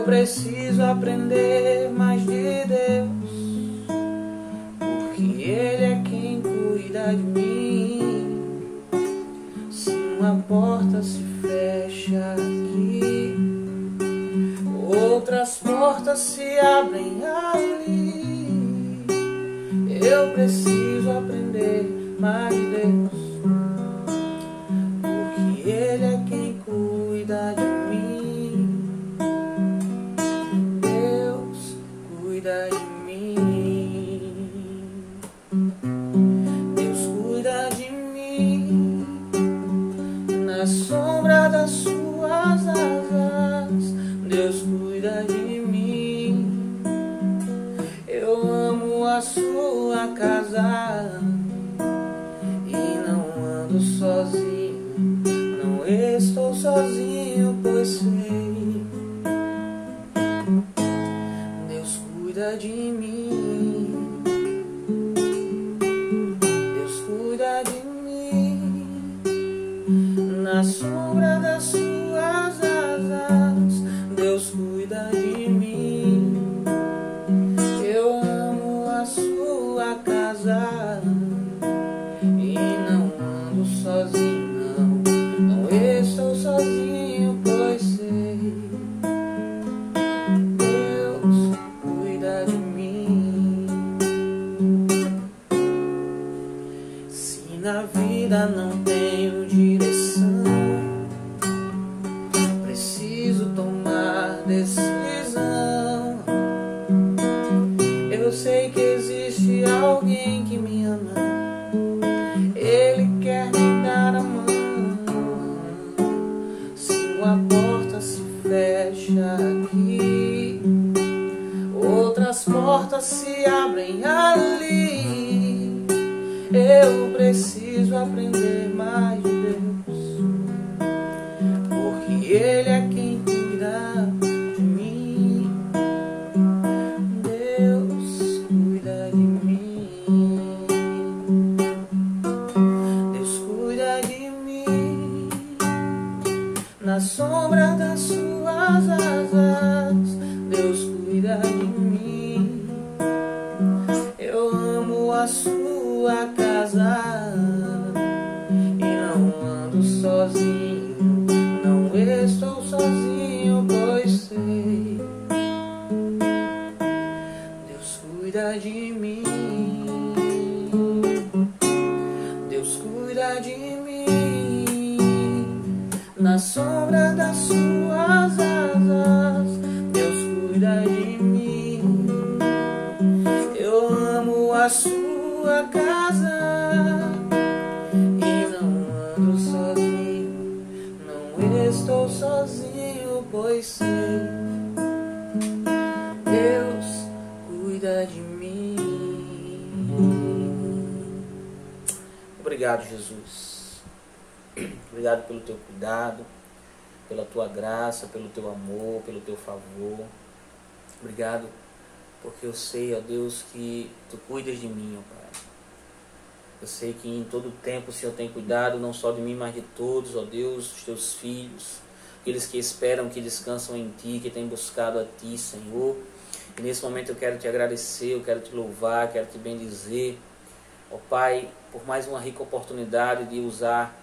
preciso aprender mais de Deus, porque Ele é quem cuida de mim. Se uma porta se fecha aqui, outras portas se abrem ali. Eu preciso aprender mais de Deus, porque Ele é quem cuida de mim. Deus cuida de mim. Deus cuida de mim. Na sombra das suas asas, Deus cuida de mim. Eu amo a sua casa e não ando sozinho, não estou sozinho, pois sei, Deus cuida de mim. Deus cuida de mim. Na sombra das suas asas, Deus cuida de mim. Eu amo a sua casa e não ando sozinho, não estou sozinho, pois sei, Deus cuida de mim. Se na vida não tenho direção, preciso tomar decisão. Eu sei que existe alguém que me ama, Ele quer me dar a mão. Se uma porta se fecha aqui, outras portas se abrem ali. Eu preciso aprender mais de Deus, porque Ele é quem cuida de mim. Deus cuida de mim. Deus cuida de mim. Na sombra das suas asas, Deus cuida de mim. Eu amo a sua casa e não ando sozinho, não estou sozinho, pois sei, Deus cuida de mim. Deus cuida de mim. Na sombra das suas asas, Deus cuida de mim. Eu amo a sua casa e não ando sozinho, não estou sozinho, pois sei, Deus cuida de mim. Obrigado, Jesus. Obrigado pelo teu cuidado, pela tua graça, pelo teu amor, pelo teu favor. Obrigado porque eu sei, ó Deus, que tu cuidas de mim, ó Pai. Eu sei que em todo tempo o Senhor tem cuidado, não só de mim, mas de todos, ó Deus, os teus filhos, aqueles que esperam, que descansam em Ti, que têm buscado a Ti, Senhor. E nesse momento eu quero Te agradecer, eu quero Te louvar, quero Te bendizer, ó Pai, por mais uma rica oportunidade de usar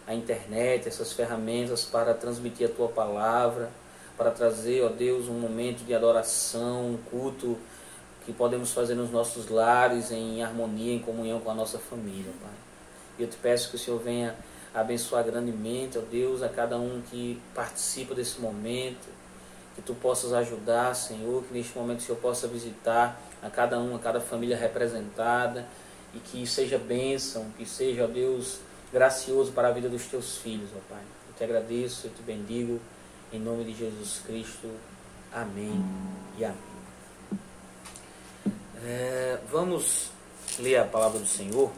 a internet, essas ferramentas para transmitir a Tua palavra, para trazer, ó Deus, um momento de adoração, um culto que podemos fazer nos nossos lares, em harmonia, em comunhão com a nossa família, Pai. E eu te peço que o Senhor venha abençoar grandemente, ó Deus, a cada um que participa desse momento, que Tu possas ajudar, Senhor, que neste momento o Senhor possa visitar a cada família representada, e que seja bênção, que seja, ó Deus, gracioso para a vida dos Teus filhos, ó Pai. Eu te agradeço, eu te bendigo, em nome de Jesus Cristo. Amém e amém. Vamos ler a palavra do Senhor.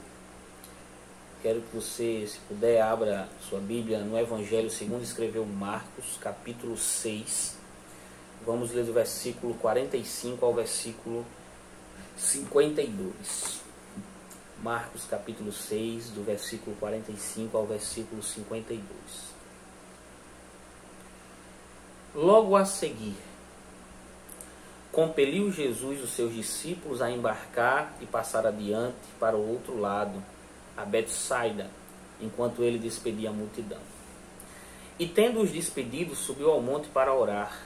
Quero que você, se puder, abra sua Bíblia no Evangelho segundo escreveu Marcos, capítulo 6. Vamos ler do versículo 45 ao versículo 52. Marcos, capítulo 6, do versículo 45 ao versículo 52. Logo a seguir, compeliu Jesus os seus discípulos a embarcar e passar adiante para o outro lado, a Betsaida, enquanto ele despedia a multidão. E tendo-os despedido, subiu ao monte para orar.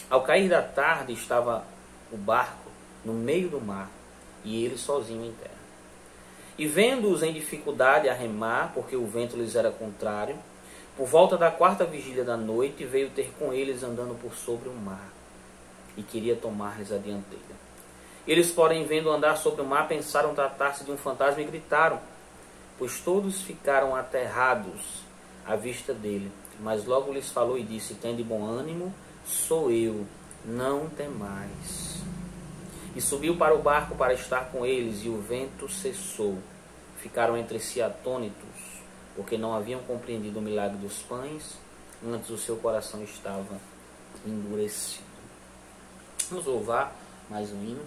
Ao cair da tarde estava o barco no meio do mar, e ele sozinho em terra. E vendo-os em dificuldade a remar, porque o vento lhes era contrário, por volta da 4ª vigília da noite, veio ter com eles andando por sobre o mar, e queria tomar-lhes a dianteira. Eles, porém, vendo andar sobre o mar, pensaram tratar-se de um fantasma e gritaram, pois todos ficaram aterrados à vista dele. Mas logo lhes falou e disse, tende bom ânimo, sou eu, não temais. E subiu para o barco para estar com eles, e o vento cessou. Ficaram entre si atônitos, porque não haviam compreendido o milagre dos pães, antes o seu coração estava endurecido. Vamos louvar mais um hino.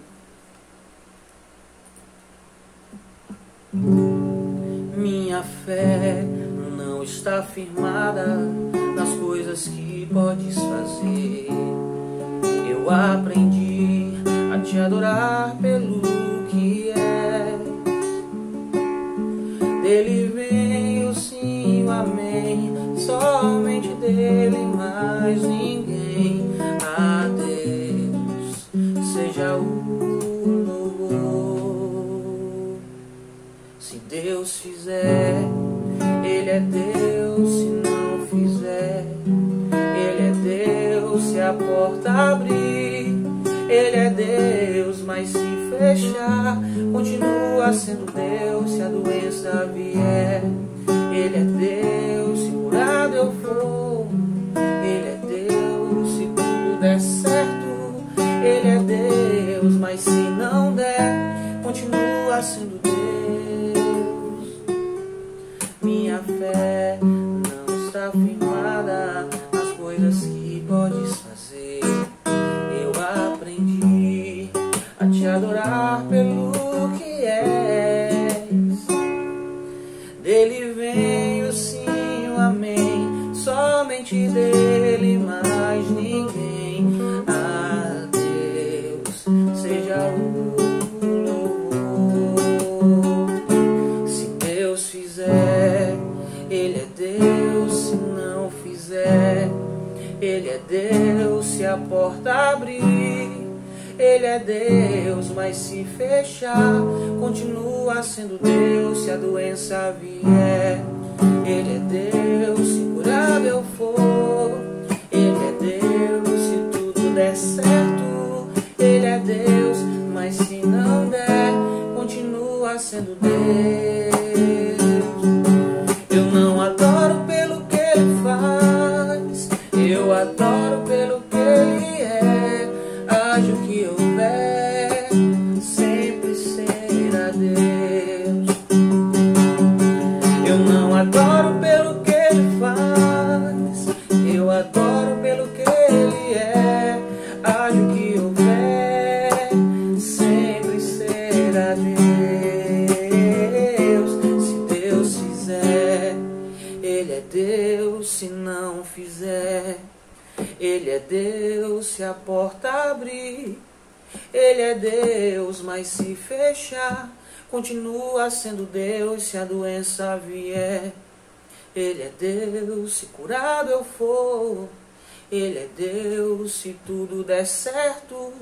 Minha fé não está firmada nas coisas que podes fazer. Eu aprendi a te adorar pelo que és. Dele vem o sim, o amém, somente dele, mais ninguém. A Deus seja o louvor. Se Deus fizer, Ele é Deus. Se não fizer, Ele é Deus. Se a porta abrir, Ele é Deus. Mas se fechar, continua sendo Deus. Se a doença vier, Ele é Deus. Se curado eu for, Ele é Deus. Se tudo der certo, Ele é Deus. Mas se não der, continua sendo Deus. Minha fé não está firmada nas coisas que podes fazer. Eu aprendi a te adorar pelo que és. Dele vem o sim, o amém, somente dele, mais ninguém. A Deus seja o louvor. Se Deus fizer, Ele é Deus. Se não fizer, Ele é Deus. Se a porta abrir, Ele é Deus. Mas se fechar, continua sendo Deus. Se a doença vier, Ele é Deus. Se curado eu for, Ele é Deus. Se tudo der certo, Ele é Deus. Mas se não der, continua sendo Deus. Eu não adoro pelo que Ele faz, eu adoro pelo que Ele é. Haja o que houver, sempre será Deus. Eu não adoro pelo que Ele faz, eu adoro pelo que Ele é. Haja o que houver, sempre será Deus. Se Deus fizer, Ele é Deus. Se não fizer, Ele é Deus. Se a porta abrir, Ele é Deus. Mas se fechar, continua sendo Deus. Se a doença vier, Ele é Deus. Se curado eu for, Ele é Deus. Se tudo der certo,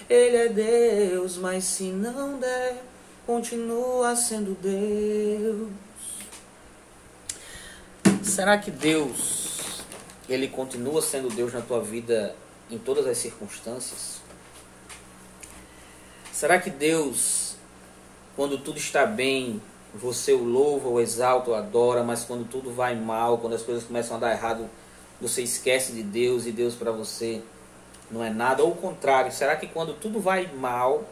Ele é Deus. Mas se não der, continua sendo Deus. Será que Deus, Ele continua sendo Deus na tua vida em todas as circunstâncias? Será que Deus, quando tudo está bem, você o louva, o exalta, o adora, mas quando tudo vai mal, quando as coisas começam a dar errado, você esquece de Deus e Deus para você não é nada? Ou o contrário, será que quando tudo vai mal,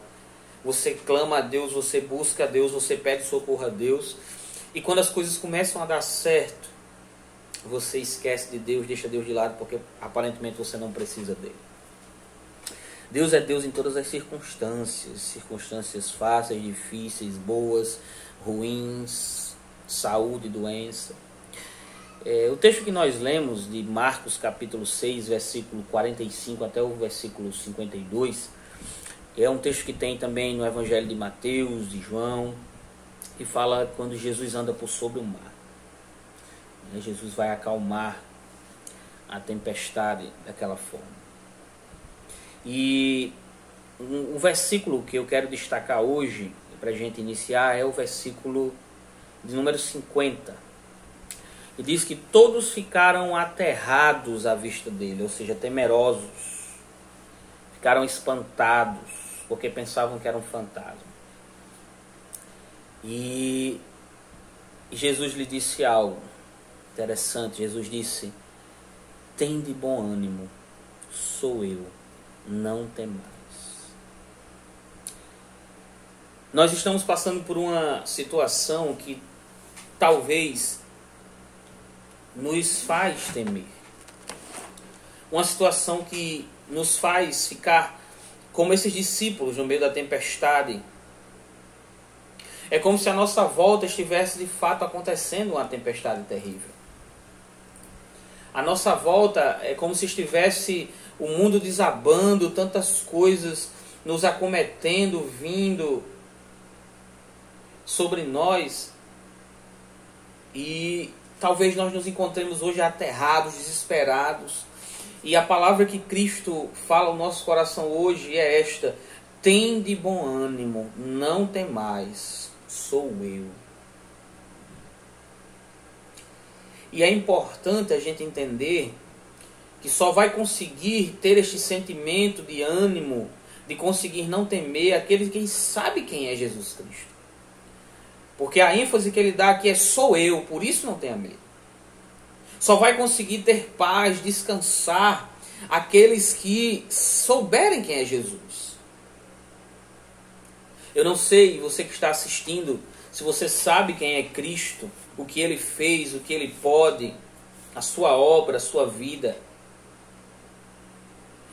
você clama a Deus, você busca a Deus, você pede socorro a Deus, e quando as coisas começam a dar certo, você esquece de Deus, deixa Deus de lado, porque aparentemente você não precisa dele? Deus é Deus em todas as circunstâncias, circunstâncias fáceis, difíceis, boas, ruins, saúde, doença. O texto que nós lemos de Marcos capítulo 6, versículo 45 até o versículo 52, É um texto que tem também no Evangelho de Mateus, de João, que fala quando Jesus anda por sobre o mar. Jesus vai acalmar a tempestade daquela forma. E o versículo que eu quero destacar hoje, para a gente iniciar, é o versículo de número 50. E diz que todos ficaram aterrados à vista dele, ou seja, temerosos. Ficaram espantados, porque pensavam que era um fantasma. E Jesus lhe disse algo interessante. Jesus disse: "Tende bom ânimo, sou eu, não temais." Nós estamos passando por uma situação que talvez nos faz temer. Uma situação que nos faz ficar como esses discípulos no meio da tempestade. É como se à nossa volta estivesse de fato acontecendo uma tempestade terrível. À nossa volta é como se estivesse o mundo desabando, tantas coisas nos acometendo, vindo sobre nós. E talvez nós nos encontremos hoje aterrados, desesperados. E a palavra que Cristo fala ao nosso coração hoje é esta: tende bom ânimo, não temais, sou eu. E é importante a gente entender que só vai conseguir ter este sentimento de ânimo, de conseguir não temer, aquele que sabe quem é Jesus Cristo. Porque a ênfase que ele dá aqui é sou eu, por isso não tenha medo. Só vai conseguir ter paz, descansar, aqueles que souberem quem é Jesus. Eu não sei, você que está assistindo, se você sabe quem é Cristo, o que ele fez, o que ele pode, a sua obra, a sua vida.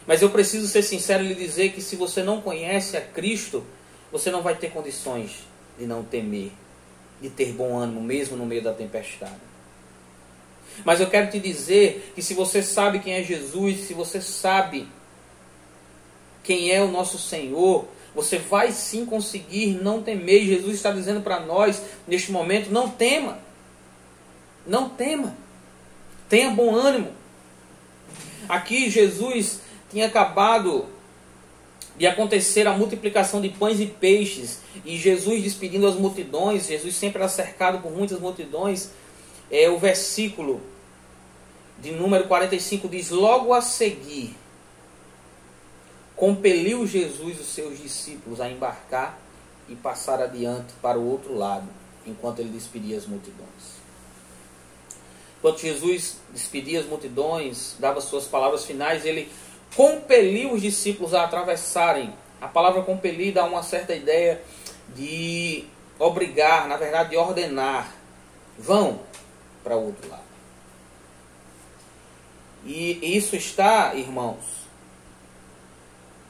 Mas eu preciso ser sincero e lhe dizer que se você não conhece a Cristo, você não vai ter condições de não temer, de ter bom ânimo, mesmo no meio da tempestade. Mas eu quero te dizer que se você sabe quem é Jesus, se você sabe quem é o nosso Senhor, você vai sim conseguir não temer. Jesus está dizendo para nós, neste momento, não tema. Não tema. Tenha bom ânimo. Aqui Jesus tinha acabado de acontecer a multiplicação de pães e peixes. E Jesus despedindo as multidões. Jesus sempre era cercado por muitas multidões. O versículo de número 45 diz: logo a seguir, compeliu Jesus os seus discípulos a embarcar e passar adiante para o outro lado, enquanto ele despedia as multidões. Enquanto Jesus despedia as multidões, dava suas palavras finais, ele compeliu os discípulos a atravessarem. A palavra compelir dá uma certa ideia de obrigar, na verdade de ordenar. Vão para o outro lado. E isso está, irmãos,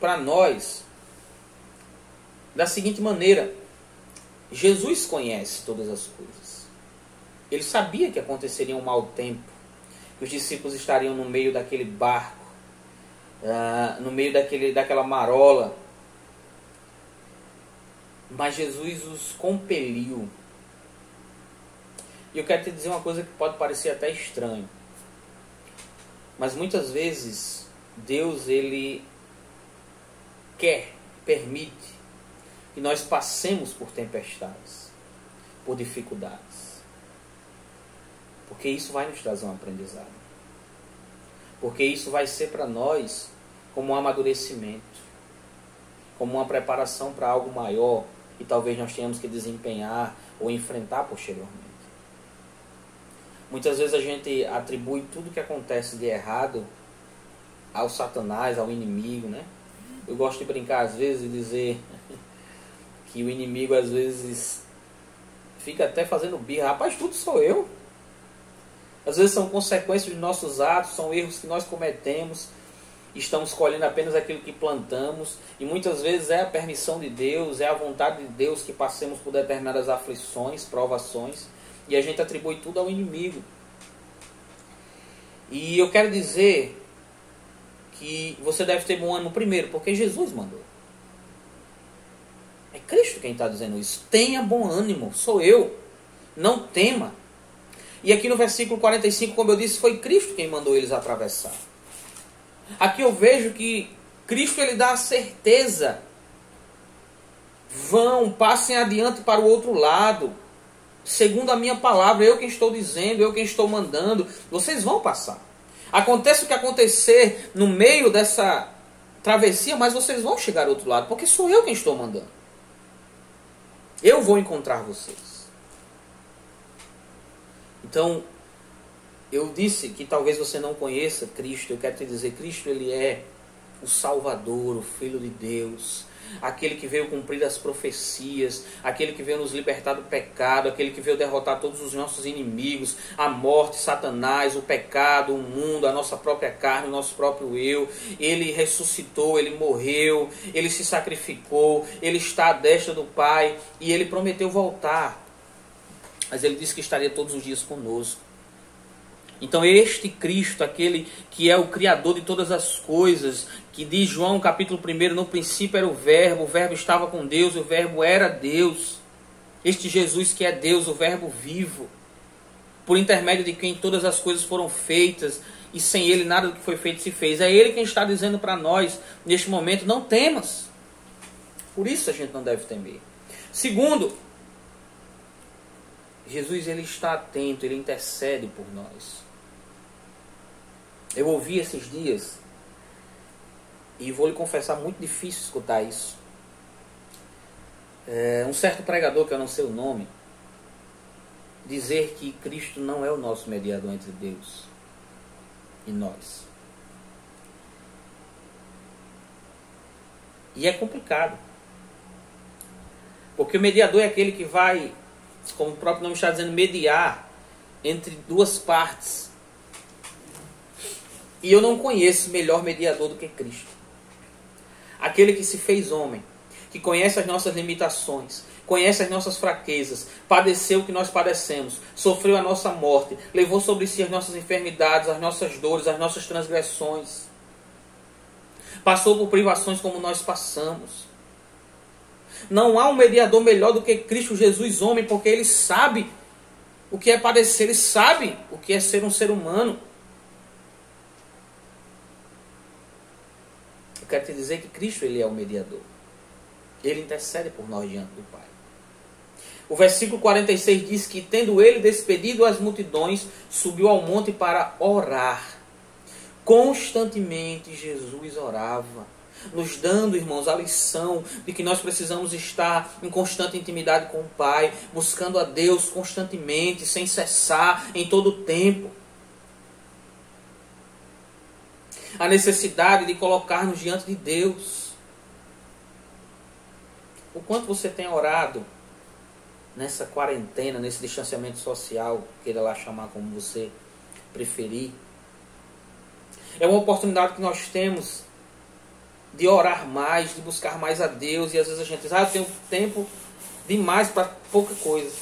para nós da seguinte maneira: Jesus conhece todas as coisas. Ele sabia que aconteceria um mau tempo, que os discípulos estariam no meio daquele barco, no meio daquela marola. Mas Jesus os compeliu. E eu quero te dizer uma coisa que pode parecer até estranho. Mas muitas vezes Deus, ele permite que nós passemos por tempestades, por dificuldades. Porque isso vai nos trazer um aprendizado. Porque isso vai ser para nós como um amadurecimento, como uma preparação para algo maior que talvez nós tenhamos que desempenhar ou enfrentar posteriormente. Muitas vezes a gente atribui tudo que acontece de errado ao Satanás, ao inimigo, né? Eu gosto de brincar às vezes e dizer que o inimigo às vezes fica até fazendo birra. Rapaz, tudo sou eu. Às vezes são consequências de nossos atos, são erros que nós cometemos. Estamos colhendo apenas aquilo que plantamos. E muitas vezes é a permissão de Deus, é a vontade de Deus que passemos por determinadas aflições, provações. E a gente atribui tudo ao inimigo. E eu quero dizer que você deve ter bom ânimo primeiro, porque Jesus mandou. Cristo quem está dizendo isso. Tenha bom ânimo, sou eu. Não tema. E aqui no versículo 45, como eu disse, foi Cristo quem mandou eles atravessar. Aqui eu vejo que Cristo ele dá a certeza. Vão, passem adiante para o outro lado. Segundo a minha palavra, eu quem estou dizendo, eu quem estou mandando. Vocês vão passar. Aconteça o que acontecer no meio dessa travessia, mas vocês vão chegar ao outro lado, porque sou eu quem estou mandando. Eu vou encontrar vocês. Então, eu disse que talvez você não conheça Cristo. Eu quero te dizer, Cristo ele é o Salvador, o Filho de Deus, aquele que veio cumprir as profecias, aquele que veio nos libertar do pecado, aquele que veio derrotar todos os nossos inimigos, a morte, Satanás, o pecado, o mundo, a nossa própria carne, o nosso próprio eu. Ele ressuscitou, ele morreu, ele se sacrificou, ele está à destra do Pai e ele prometeu voltar. Mas ele disse que estaria todos os dias conosco. Então este Cristo, aquele que é o Criador de todas as coisas, que diz João capítulo 1, no princípio era o Verbo estava com Deus, o Verbo era Deus. Este Jesus que é Deus, o Verbo vivo, por intermédio de quem todas as coisas foram feitas, e sem Ele nada do que foi feito se fez. É Ele quem está dizendo para nós, neste momento, não temas. Por isso a gente não deve temer. Segundo, Jesus ele está atento, ele intercede por nós. Eu ouvi esses dias, e vou lhe confessar, muito difícil escutar isso. Um certo pregador, que eu não sei o nome, dizer que Cristo não é o nosso mediador entre Deus e nós. E é complicado. Porque o mediador é aquele que vai, como o próprio nome está dizendo, mediar entre duas partes. E eu não conheço melhor mediador do que Cristo. Aquele que se fez homem, que conhece as nossas limitações, conhece as nossas fraquezas, padeceu o que nós padecemos, sofreu a nossa morte, levou sobre si as nossas enfermidades, as nossas dores, as nossas transgressões. Passou por privações como nós passamos. Não há um mediador melhor do que Cristo Jesus, homem, porque ele sabe o que é padecer, ele sabe o que é ser um ser humano. Eu quero te dizer que Cristo ele é o mediador. Ele intercede por nós diante do Pai. O versículo 46 diz que, tendo ele despedido as multidões, subiu ao monte para orar. Constantemente Jesus orava, nos dando, irmãos, a lição de que nós precisamos estar em constante intimidade com o Pai, buscando a Deus constantemente, sem cessar, em todo o tempo. A necessidade de colocar-nos diante de Deus. O quanto você tem orado nessa quarentena, nesse distanciamento social, queira lá chamar como você preferir. É uma oportunidade que nós temos de orar mais, de buscar mais a Deus. E às vezes a gente diz, eu tenho tempo demais para pouca coisa.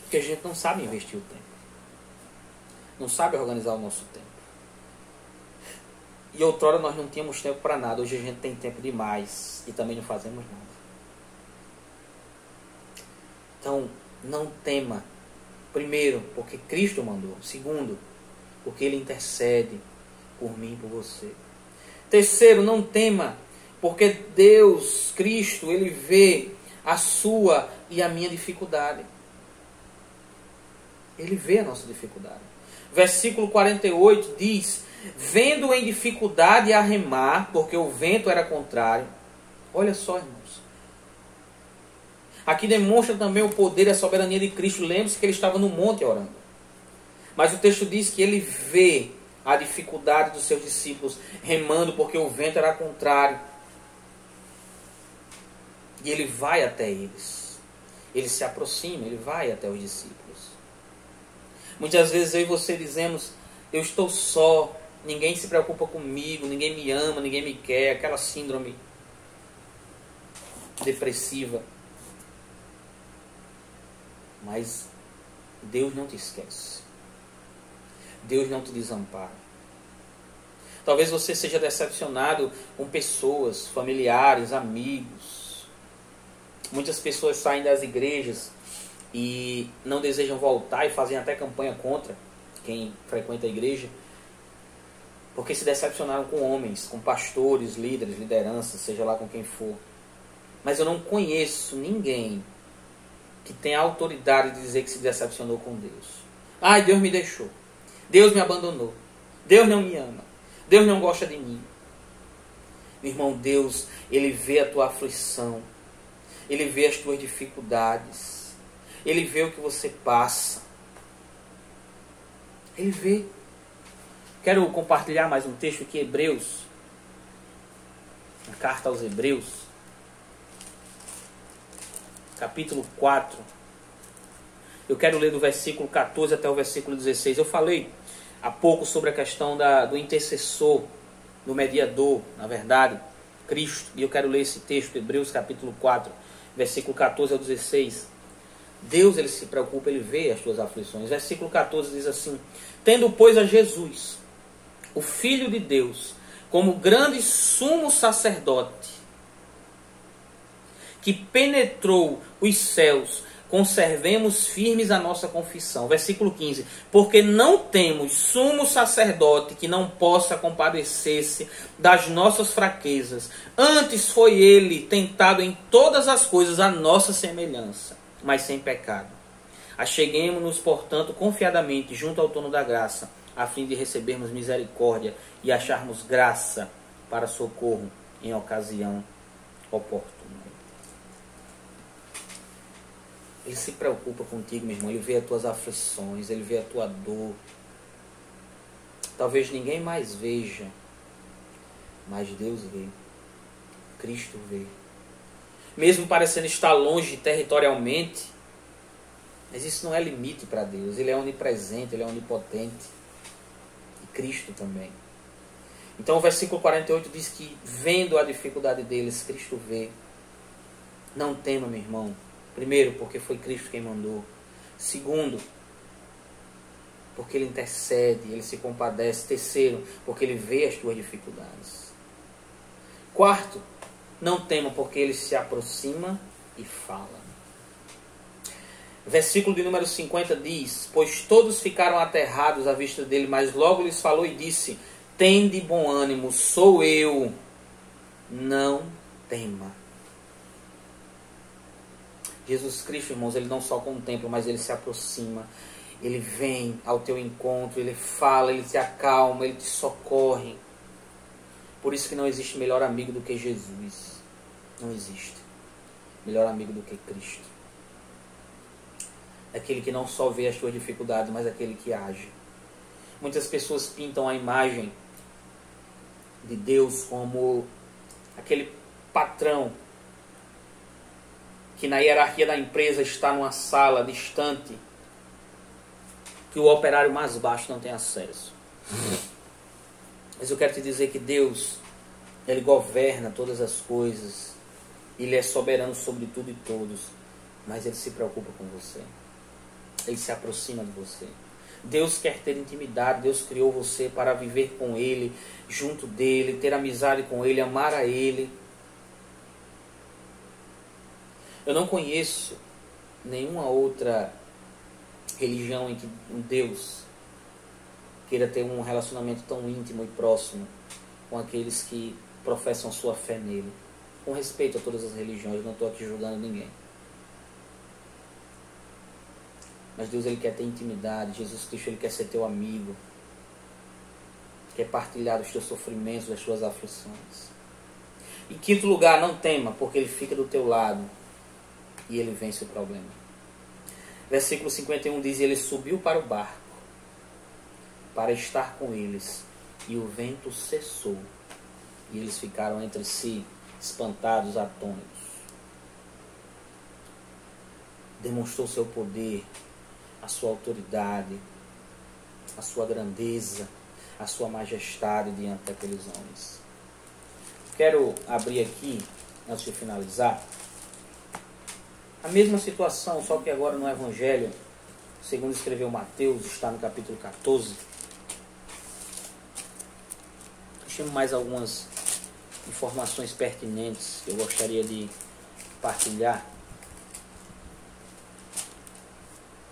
Porque a gente não sabe investir o tempo. Não sabe organizar o nosso tempo. E outrora nós não tínhamos tempo para nada. Hoje a gente tem tempo demais e também não fazemos nada. Então, não tema. Primeiro, porque Cristo mandou. Segundo, porque Ele intercede por mim e por você. Terceiro, não tema, porque Deus, Cristo, Ele vê a sua e a minha dificuldade. Ele vê a nossa dificuldade. Versículo 48 diz, vendo em dificuldade a remar, porque o vento era contrário. Olha só, irmãos. Aqui demonstra também o poder e a soberania de Cristo. Lembre-se que ele estava no monte orando. Mas o texto diz que ele vê a dificuldade dos seus discípulos remando, porque o vento era contrário. E ele vai até eles. Ele se aproxima, ele vai até os discípulos. Muitas vezes eu e você dizemos, eu estou só, ninguém se preocupa comigo, ninguém me ama, ninguém me quer, aquela síndrome depressiva. Mas Deus não te esquece. Deus não te desampara. Talvez você seja decepcionado com pessoas, familiares, amigos. Muitas pessoas saem das igrejas e não desejam voltar e fazem até campanha contra quem frequenta a igreja, porque se decepcionaram com homens, com pastores, líderes, lideranças, seja lá com quem for. Mas eu não conheço ninguém que tenha autoridade de dizer que se decepcionou com Deus. Ai, Deus me deixou. Deus me abandonou. Deus não me ama. Deus não gosta de mim. Meu irmão, Deus, Ele vê a tua aflição. Ele vê as tuas dificuldades. Ele vê o que você passa. Ele vê. Quero compartilhar mais um texto aqui, Hebreus. A carta aos Hebreus. Capítulo 4. Eu quero ler do versículo 14 até o versículo 16. Eu falei há pouco sobre a questão do intercessor, do mediador, na verdade, Cristo. E eu quero ler esse texto, Hebreus capítulo 4, versículo 14 ao 16. Deus, Ele se preocupa, Ele vê as tuas aflições. Versículo 14 diz assim: tendo, pois, a Jesus, o Filho de Deus, como grande sumo sacerdote, que penetrou os céus, conservemos firmes a nossa confissão. Versículo 15. Porque não temos sumo sacerdote que não possa compadecer-se das nossas fraquezas. Antes foi ele tentado em todas as coisas à nossa semelhança, mas sem pecado. Acheguemo-nos, portanto, confiadamente junto ao trono da graça, a fim de recebermos misericórdia e acharmos graça para socorro em ocasião oportuna. Ele se preocupa contigo, meu irmão. Ele vê as tuas aflições, Ele vê a tua dor. Talvez ninguém mais veja, mas Deus vê. Cristo vê. Mesmo parecendo estar longe territorialmente, mas isso não é limite para Deus. Ele é onipresente, Ele é onipotente. E Cristo também. Então o versículo 48 diz que, vendo a dificuldade deles, Cristo vê. Não tema, meu irmão. Primeiro, porque foi Cristo quem mandou. Segundo, porque Ele intercede, Ele se compadece. Terceiro, porque Ele vê as tuas dificuldades. Quarto, não tema, porque Ele se aproxima e fala. Versículo de número 50 diz: pois todos ficaram aterrados à vista dele, mas logo lhes falou e disse: tende bom ânimo, sou eu, não tema. Jesus Cristo, irmãos, Ele não só contempla, mas Ele se aproxima. Ele vem ao teu encontro, Ele fala, Ele te acalma, Ele te socorre. Por isso que não existe melhor amigo do que Jesus. Não existe melhor amigo do que Cristo. Aquele que não só vê as tuas dificuldades, mas aquele que age. Muitas pessoas pintam a imagem de Deus como aquele patrão que na hierarquia da empresa está numa sala distante, que o operário mais baixo não tem acesso. Mas eu quero te dizer que Deus, Ele governa todas as coisas, Ele é soberano sobre tudo e todos, mas Ele se preocupa com você. Ele se aproxima de você. Deus quer ter intimidade. Deus criou você para viver com Ele, junto dEle, ter amizade com Ele, amar a Ele. Eu não conheço nenhuma outra religião em que um Deus queira ter um relacionamento tão íntimo e próximo com aqueles que professam sua fé nele. Com respeito a todas as religiões, não estou aqui julgando ninguém. Mas Deus, Ele quer ter intimidade. Jesus Cristo, Ele quer ser teu amigo. Quer partilhar dos teus sofrimentos, das tuas aflições. Em quinto lugar, não tema, porque Ele fica do teu lado e Ele vence o problema. Versículo 51 diz: Ele subiu para o barco para estar com eles, e o vento cessou, e eles ficaram entre si, espantados, atônitos. Demonstrou seu poder, a sua autoridade, a sua grandeza, a sua majestade diante daqueles homens. Quero abrir aqui, antes de finalizar, a mesma situação, só que agora no Evangelho, segundo escreveu Mateus, está no capítulo 14. Deixemos mais algumas informações pertinentes que eu gostaria de partilhar.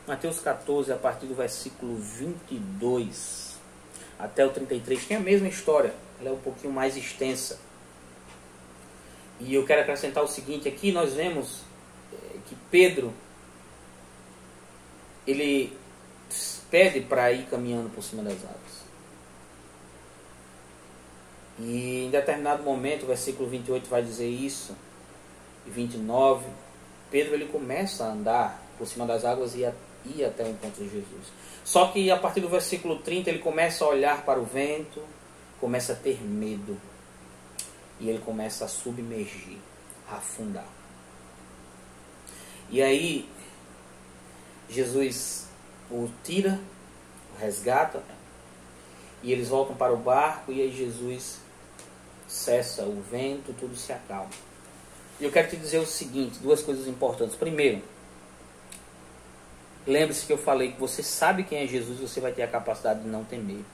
Mateus 14, a partir do versículo 22 até o 33, tem a mesma história, ela é um pouquinho mais extensa. E eu quero acrescentar o seguinte, aqui nós vemos que Pedro, ele pede para ir caminhando por cima das águas. E em determinado momento, o versículo 28 vai dizer isso, e 29, Pedro ele começa a andar por cima das águas e ir até o encontro de Jesus. Só que a partir do versículo 30 ele começa a olhar para o vento, começa a ter medo. E ele começa a submergir, a afundar. E aí Jesus o tira, o resgata, e eles voltam para o barco, e aí Jesus cessa o vento, tudo se acalma. E eu quero te dizer o seguinte, duas coisas importantes. Primeiro, lembre-se que eu falei que você sabe quem é Jesus, você vai ter a capacidade de não temer.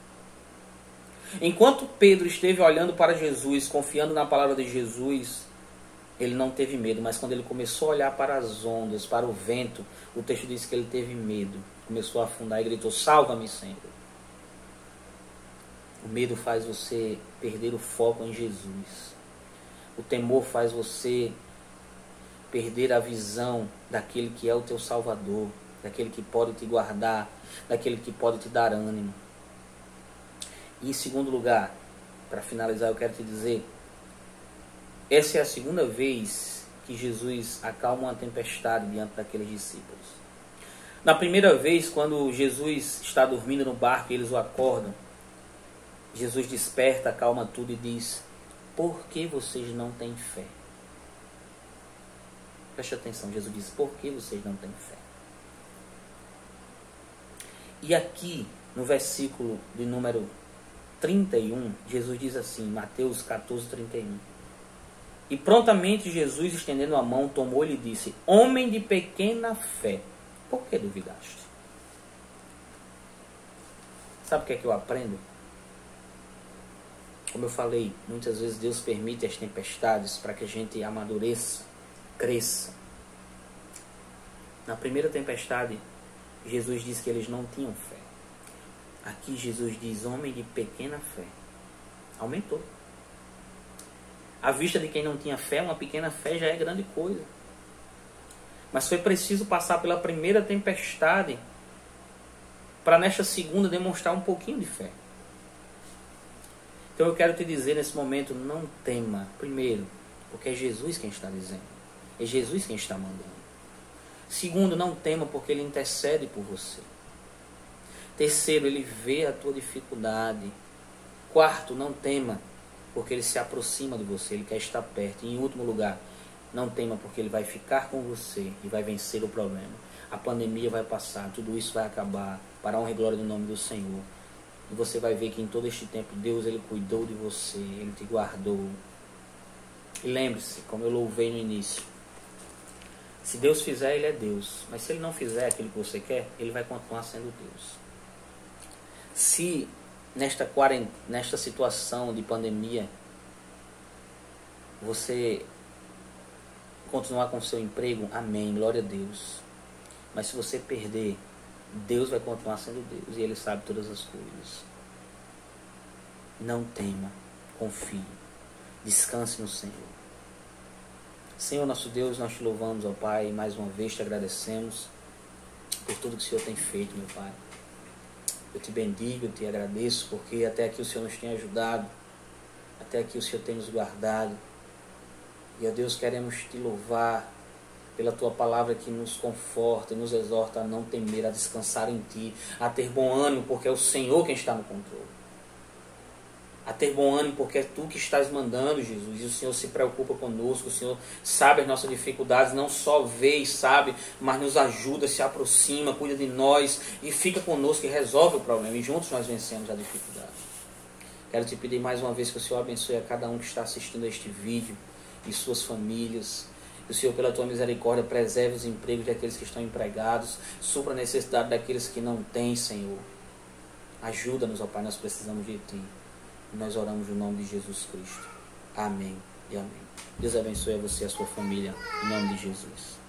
Enquanto Pedro esteve olhando para Jesus, confiando na palavra de Jesus, ele não teve medo. Mas quando ele começou a olhar para as ondas, para o vento, o texto diz que ele teve medo. Começou a afundar e gritou, salva-me, Senhor. O medo faz você perder o foco em Jesus. O temor faz você perder a visão daquele que é o teu Salvador, daquele que pode te guardar, daquele que pode te dar ânimo. E em segundo lugar, para finalizar, eu quero te dizer, essa é a segunda vez que Jesus acalma uma tempestade diante daqueles discípulos. Na primeira vez, quando Jesus está dormindo no barco e eles o acordam, Jesus desperta, acalma tudo e diz, por que vocês não têm fé? Preste atenção, Jesus diz, por que vocês não têm fé? E aqui, no versículo de número 31, Jesus diz assim, Mateus 14, 31. E prontamente Jesus, estendendo a mão, tomou-lhe e disse, homem de pequena fé, por que duvidaste? Sabe o que é que eu aprendo? Como eu falei, muitas vezes Deus permite as tempestades para que a gente amadureça, cresça. Na primeira tempestade, Jesus disse que eles não tinham fé. Aqui Jesus diz, homem de pequena fé. Aumentou. À vista de quem não tinha fé, uma pequena fé já é grande coisa. Mas foi preciso passar pela primeira tempestade para nesta segunda demonstrar um pouquinho de fé. Então eu quero te dizer nesse momento, não tema. Primeiro, porque é Jesus quem está dizendo. É Jesus quem está mandando. Segundo, não tema porque Ele intercede por você. Terceiro, Ele vê a tua dificuldade. Quarto, não tema porque Ele se aproxima de você, Ele quer estar perto. E em último lugar, não tema porque Ele vai ficar com você e vai vencer o problema. A pandemia vai passar, tudo isso vai acabar, para a honra e glória do nome do Senhor. E você vai ver que em todo este tempo Deus Ele cuidou de você, Ele te guardou. E lembre-se, como eu louvei no início, se Deus fizer, Ele é Deus. Mas se Ele não fizer aquilo que você quer, Ele vai continuar sendo Deus. Se nesta situação de pandemia você continuar com o seu emprego, amém, glória a Deus. Mas se você perder, Deus vai continuar sendo Deus e Ele sabe todas as coisas. Não tema, confie, descanse no Senhor. Senhor nosso Deus, nós te louvamos, ó Pai, e mais uma vez te agradecemos por tudo que o Senhor tem feito, meu Pai. Eu te bendigo, eu te agradeço, porque até aqui o Senhor nos tem ajudado, até aqui o Senhor tem nos guardado. E, ó Deus, queremos te louvar pela tua palavra que nos conforta e nos exorta a não temer, a descansar em ti, a ter bom ânimo, porque é o Senhor quem está no controle. A ter bom ânimo, porque é tu que estás mandando, Jesus, e o Senhor se preocupa conosco, o Senhor sabe as nossas dificuldades, não só vê e sabe, mas nos ajuda, se aproxima, cuida de nós e fica conosco e resolve o problema, e juntos nós vencemos a dificuldade. Quero te pedir mais uma vez que o Senhor abençoe a cada um que está assistindo a este vídeo e suas famílias. Que o Senhor, pela tua misericórdia, preserve os empregos daqueles que estão empregados, supra a necessidade daqueles que não têm, Senhor. Ajuda-nos, ó Pai, nós precisamos de ti. Nós oramos no nome de Jesus Cristo. Amém e amém. Deus abençoe a você e a sua família, em nome de Jesus.